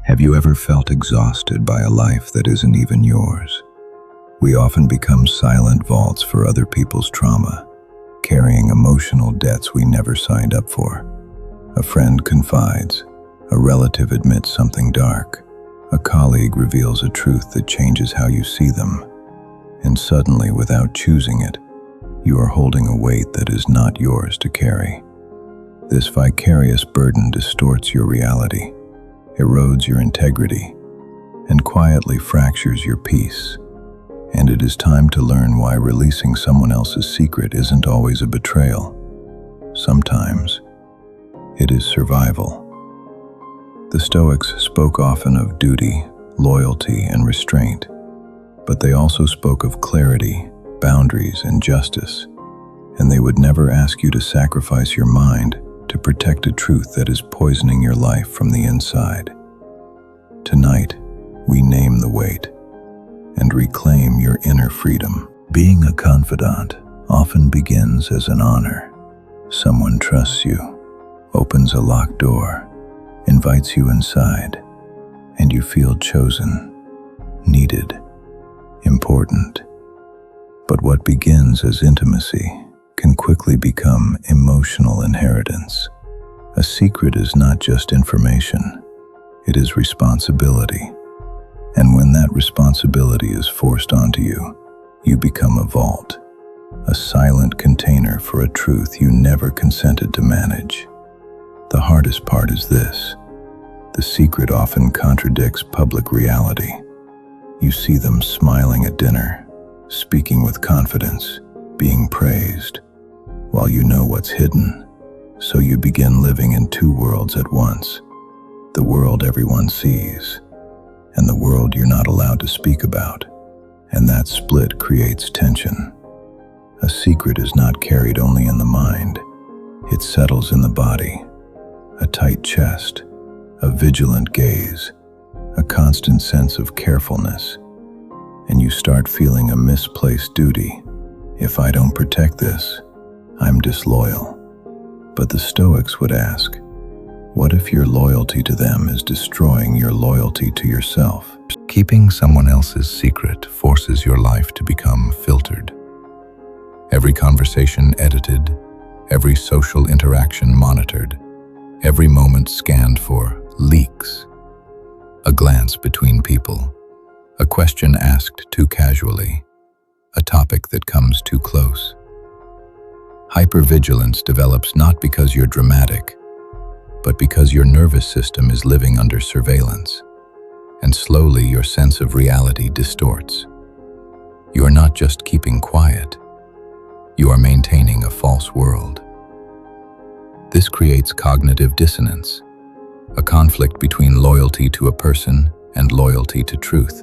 Have you ever felt exhausted by a life that isn't even yours? We often become silent vaults for other people's trauma, carrying emotional debts we never signed up for. A friend confides, a relative admits something dark, a colleague reveals a truth that changes how you see them, and suddenly, without choosing it, you are holding a weight that is not yours to carry. This vicarious burden distorts your reality, erodes your integrity, and quietly fractures your peace. And it is time to learn why releasing someone else's secret isn't always a betrayal. Sometimes, it is survival. The Stoics spoke often of duty, loyalty, and restraint, but they also spoke of clarity, boundaries, and justice, and they would never ask you to sacrifice your mind to protect a truth that is poisoning your life from the inside. Tonight, we name the weight and reclaim your inner freedom. Being a confidant often begins as an honor. Someone trusts you, opens a locked door, invites you inside, and you feel chosen, needed, important. But what begins as intimacy can quickly become emotional inheritance. A secret is not just information, it is responsibility. And when that responsibility is forced onto you, you become a vault, a silent container for a truth you never consented to manage. The hardest part is this: the secret often contradicts public reality. You see them smiling at dinner, speaking with confidence, being praised, while you know what's hidden. So you begin living in two worlds at once: the world everyone sees, and the world you're not allowed to speak about. And that split creates tension. A secret is not carried only in the mind, it settles in the body. A tight chest, a vigilant gaze, a constant sense of carefulness, and you start feeling a misplaced duty. If I don't protect this, I'm disloyal. But the Stoics would ask, what if your loyalty to them is destroying your loyalty to yourself? Keeping someone else's secret forces your life to become filtered. Every conversation edited, every social interaction monitored, every moment scanned for leaks. A glance between people, a question asked too casually, a topic that comes too close. Hypervigilance develops not because you're dramatic, but because your nervous system is living under surveillance, and slowly your sense of reality distorts. You are not just keeping quiet, you are maintaining a false world. This creates cognitive dissonance, a conflict between loyalty to a person and loyalty to truth.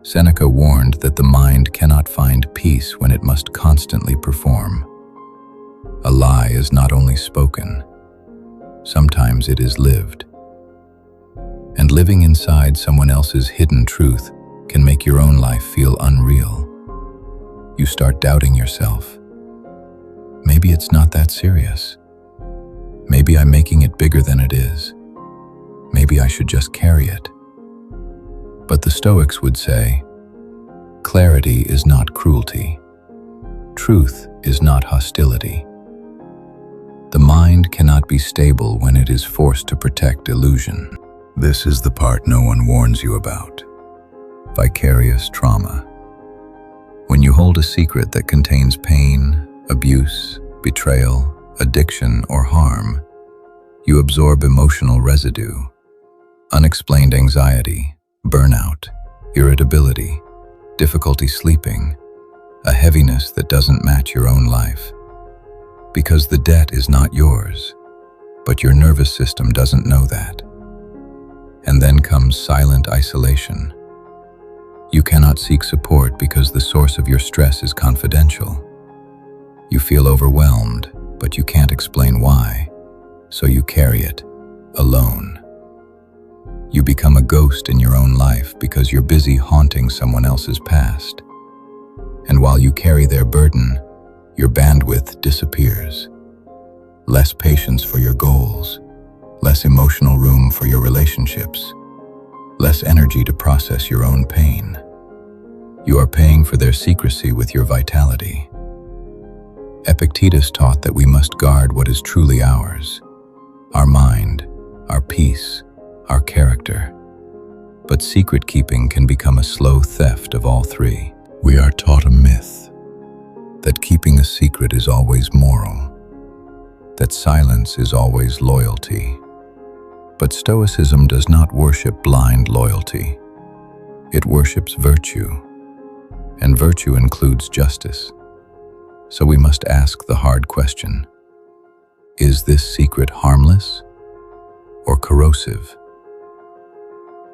Seneca warned that the mind cannot find peace when it must constantly perform. A lie is not only spoken, sometimes it is lived. And living inside someone else's hidden truth can make your own life feel unreal. You start doubting yourself. Maybe it's not that serious. Maybe I'm making it bigger than it is. Maybe I should just carry it. But the Stoics would say, clarity is not cruelty. Truth is not hostility. The mind cannot be stable when it is forced to protect illusion. This is the part no one warns you about: vicarious trauma. When you hold a secret that contains pain, abuse, betrayal, addiction, or harm, you absorb emotional residue, unexplained anxiety, burnout, irritability, difficulty sleeping, a heaviness that doesn't match your own life. Because the debt is not yours, but your nervous system doesn't know that. And then comes silent isolation. You cannot seek support because the source of your stress is confidential. You feel overwhelmed, but you can't explain why, so you carry it, alone. You become a ghost in your own life because you're busy haunting someone else's past. And while you carry their burden, your bandwidth disappears. Less patience for your goals, less emotional room for your relationships, less energy to process your own pain. You are paying for their secrecy with your vitality. Epictetus taught that we must guard what is truly ours: our mind, our peace, our character. But secret keeping can become a slow theft of all three. We are taught a myth that keeping a secret is always moral, that silence is always loyalty. But Stoicism does not worship blind loyalty. It worships virtue, and virtue includes justice. So we must ask the hard question: is this secret harmless or corrosive?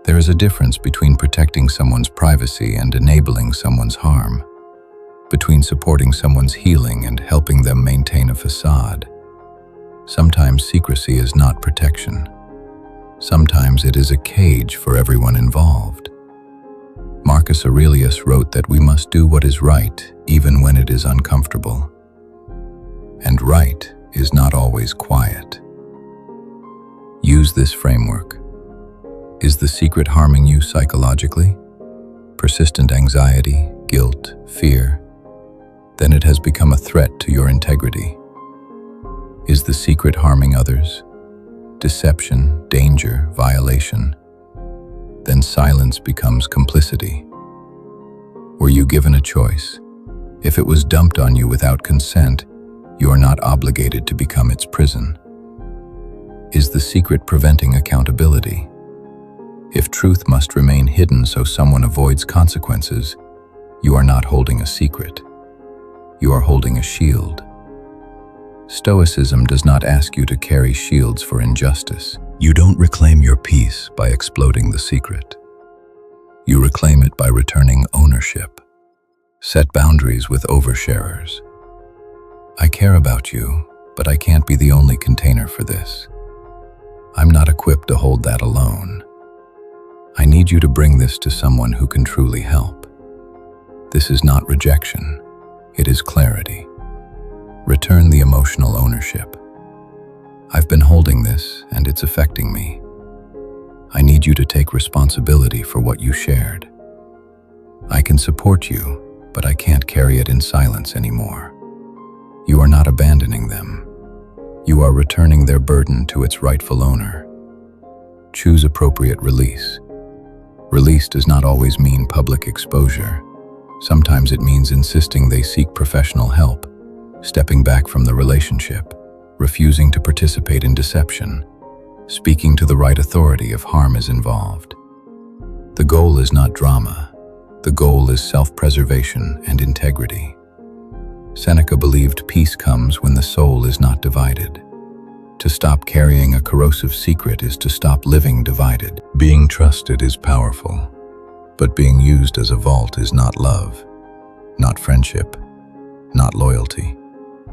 There is a difference between protecting someone's privacy and enabling someone's harm, between supporting someone's healing and helping them maintain a facade. Sometimes secrecy is not protection. Sometimes it is a cage for everyone involved. Marcus Aurelius wrote that we must do what is right even when it is uncomfortable. And right is not always quiet. Use this framework. Is the secret harming you psychologically? Persistent anxiety, guilt, fear? Then it has become a threat to your integrity. Is the secret harming others? Deception, danger, violation? Then silence becomes complicity. Were you given a choice? If it was dumped on you without consent, you are not obligated to become its prison. Is the secret preventing accountability? If truth must remain hidden so someone avoids consequences, you are not holding a secret. You are holding a shield. Stoicism does not ask you to carry shields for injustice. You don't reclaim your peace by exploding the secret. You reclaim it by returning ownership. Set boundaries with oversharers. I care about you, but I can't be the only container for this. I'm not equipped to hold that alone. I need you to bring this to someone who can truly help. This is not rejection. It is clarity. Return the emotional ownership. I've been holding this, and it's affecting me. I need you to take responsibility for what you shared. I can support you, but I can't carry it in silence anymore. You are not abandoning them. You are returning their burden to its rightful owner. Choose appropriate release. Release does not always mean public exposure. Sometimes it means insisting they seek professional help, stepping back from the relationship, refusing to participate in deception, speaking to the right authority if harm is involved. The goal is not drama. The goal is self-preservation and integrity. Seneca believed peace comes when the soul is not divided. To stop carrying a corrosive secret is to stop living divided. Being trusted is powerful, but being used as a vault is not love, not friendship, not loyalty.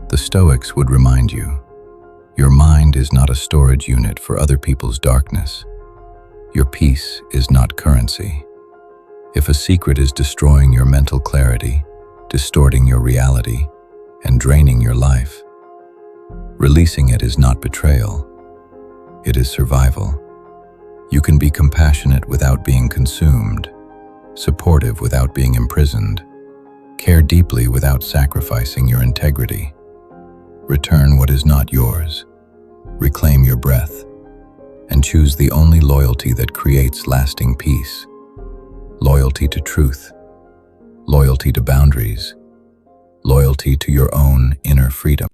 The Stoics would remind you, your mind is not a storage unit for other people's darkness. Your peace is not currency. If a secret is destroying your mental clarity, distorting your reality, and draining your life, releasing it is not betrayal. It is survival. You can be compassionate without being consumed, supportive without being imprisoned, care deeply without sacrificing your integrity. Return what is not yours, reclaim your breath, and choose the only loyalty that creates lasting peace. Loyalty to truth, loyalty to boundaries, loyalty to your own inner freedom.